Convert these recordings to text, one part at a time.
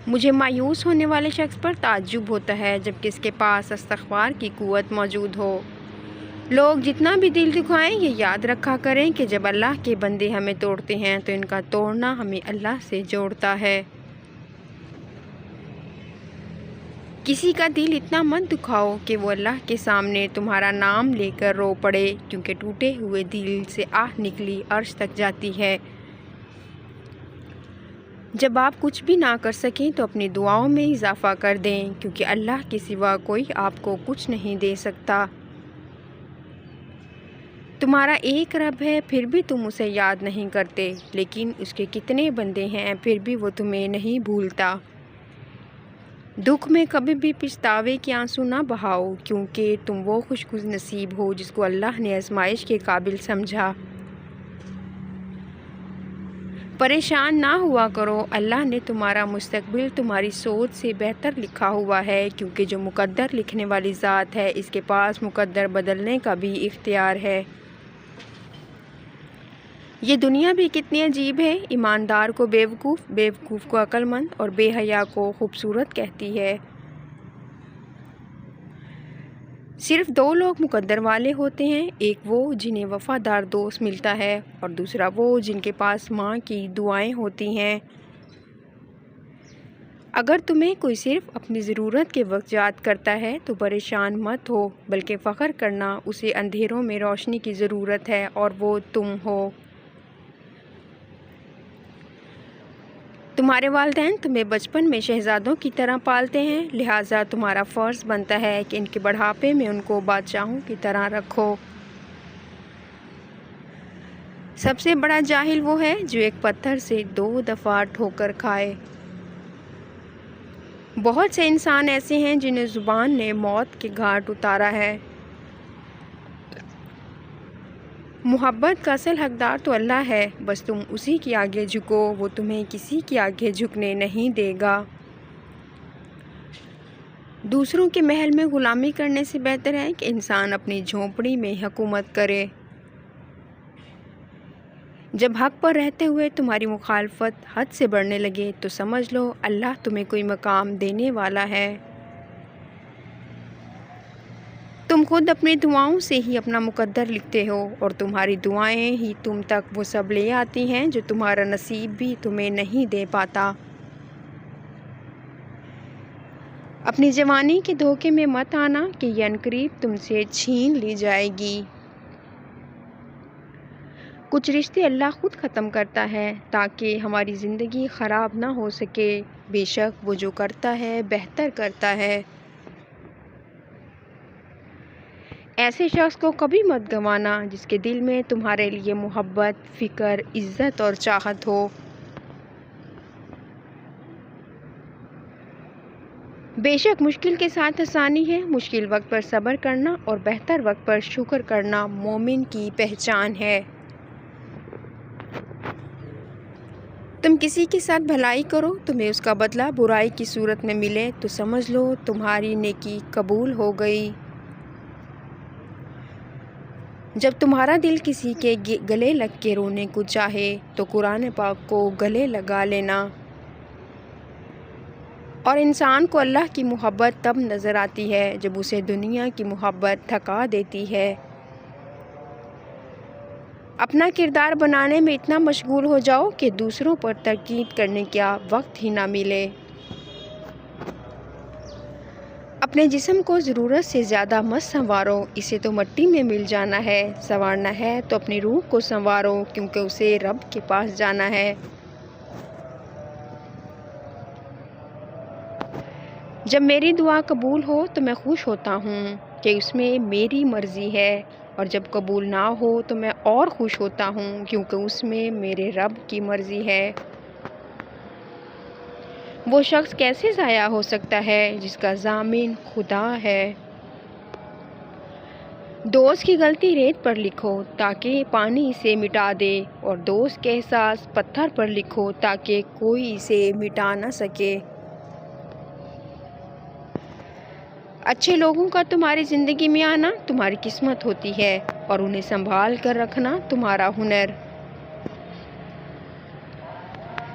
مجھے مایوس ہونے والے شخص پر تعجب ہوتا ہے جبکہ اس کے پاس استغفار کی قوت موجود ہو۔ لوگ جتنا بھی دل دکھائیں یہ یاد رکھا کریں کہ جب اللہ کے بندے ہمیں توڑتے ہیں تو ان کا توڑنا ہمیں اللہ سے جوڑتا ہے۔ کسی کا دل اتنا مت دکھاؤ کہ وہ اللہ کے سامنے تمہارا نام لے کر رو پڑے، کیونکہ ٹوٹے ہوئے دل سے آہ نکلی عرش تک جاتی ہے۔ جب آپ کچھ بھی نہ کر سکیں تو اپنی دعاؤں میں اضافہ کر دیں، کیونکہ اللہ کے سوا کوئی آپ کو کچھ نہیں دے سکتا۔ تمہارا ایک رب ہے پھر بھی تم اسے یاد نہیں کرتے، لیکن اس کے کتنے بندے ہیں پھر بھی وہ تمہیں نہیں بھولتا۔ دکھ میں کبھی بھی پچھتاوے کے آنسو نہ بہاؤ، کیونکہ تم وہ خوش نصیب ہو جس کو اللہ نے آزمائش کے قابل سمجھا۔ پریشان نہ ہوا کرو، اللہ نے تمہارا مستقبل تمہاری سوچ سے بہتر لکھا ہوا ہے، کیونکہ جو مقدر لکھنے والی ذات ہے اس کے پاس مقدر بدلنے کا بھی اختیار ہے۔ یہ دنیا بھی کتنی عجیب ہے، ایماندار کو بیوقوف، بیوقوف کو عقل مند اور بے حیا کو خوبصورت کہتی ہے۔ صرف دو لوگ مقدر والے ہوتے ہیں، ایک وہ جنہیں وفادار دوست ملتا ہے اور دوسرا وہ جن کے پاس ماں کی دعائیں ہوتی ہیں۔ اگر تمہیں کوئی صرف اپنی ضرورت کے وقت یاد کرتا ہے تو پریشان مت ہو، بلکہ فخر کرنا، اسے اندھیروں میں روشنی کی ضرورت ہے اور وہ تم ہو۔ تمہارے والدین تمہیں بچپن میں شہزادوں کی طرح پالتے ہیں، لہٰذا تمہارا فرض بنتا ہے کہ ان کے بڑھاپے میں ان کو بادشاہوں کی طرح رکھو۔ سب سے بڑا جاہل وہ ہے جو ایک پتھر سے 2 دفعہ ٹھوکر کھائے۔ بہت سے انسان ایسے ہیں جنہیں زبان نے موت کے گھاٹ اتارا ہے۔ محبت کا اصل حقدار تو اللہ ہے، بس تم اسی کے آگے جھکو، وہ تمہیں کسی کے آگے جھکنے نہیں دے گا۔ دوسروں کے محل میں غلامی کرنے سے بہتر ہے کہ انسان اپنی جھونپڑی میں حکومت کرے۔ جب حق پر رہتے ہوئے تمہاری مخالفت حد سے بڑھنے لگے تو سمجھ لو اللہ تمہیں کوئی مقام دینے والا ہے۔ تم خود اپنی دعاؤں سے ہی اپنا مقدر لکھتے ہو، اور تمہاری دعائیں ہی تم تک وہ سب لے آتی ہیں جو تمہارا نصیب بھی تمہیں نہیں دے پاتا۔ اپنی جوانی کے دھوکے میں مت آنا کہ یہ عنقریب تم سے چھین لی جائے گی۔ کچھ رشتے اللہ خود ختم کرتا ہے تاکہ ہماری زندگی خراب نہ ہو سکے، بے شک وہ جو کرتا ہے بہتر کرتا ہے۔ ایسے شخص کو کبھی مت گنوانا جس کے دل میں تمہارے لیے محبت، فکر، عزت اور چاہت ہو۔ بے شک مشکل کے ساتھ آسانی ہے، مشکل وقت پر صبر کرنا اور بہتر وقت پر شکر کرنا مومن کی پہچان ہے۔ تم کسی کے ساتھ بھلائی کرو، تمہیں اس کا بدلہ برائی کی صورت میں ملے تو سمجھ لو تمہاری نیکی قبول ہو گئی۔ جب تمہارا دل کسی کے گلے لگ کے رونے کو چاہے تو قرآن پاک کو گلے لگا لینا۔ اور انسان کو اللہ کی محبت تب نظر آتی ہے جب اسے دنیا کی محبت تھکا دیتی ہے۔ اپنا کردار بنانے میں اتنا مشغول ہو جاؤ کہ دوسروں پر تنقید کرنے کا وقت ہی نہ ملے۔ اپنے جسم کو ضرورت سے زیادہ مت سنوارو، اسے تو مٹی میں مل جانا ہے، سنوارنا ہے تو اپنی روح کو سنوارو، کیونکہ اسے رب کے پاس جانا ہے۔ جب میری دعا قبول ہو تو میں خوش ہوتا ہوں کہ اس میں میری مرضی ہے، اور جب قبول نہ ہو تو میں اور خوش ہوتا ہوں کیونکہ اس میں میرے رب کی مرضی ہے۔ وہ شخص کیسے ضائع ہو سکتا ہے جس کا ضامن خدا ہے۔ دوست کی غلطی ریت پر لکھو تاکہ پانی اسے مٹا دے، اور دوست کے احساس پتھر پر لکھو تاکہ کوئی اسے مٹا نہ سکے۔ اچھے لوگوں کا تمہاری زندگی میں آنا تمہاری قسمت ہوتی ہے، اور انہیں سنبھال کر رکھنا تمہارا ہنر۔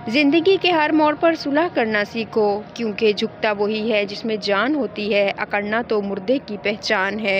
زندگی کے ہر موڑ پر صلح کرنا سیکھو، کیونکہ جھکتا وہی ہے جس میں جان ہوتی ہے، اکڑنا تو مردے کی پہچان ہے۔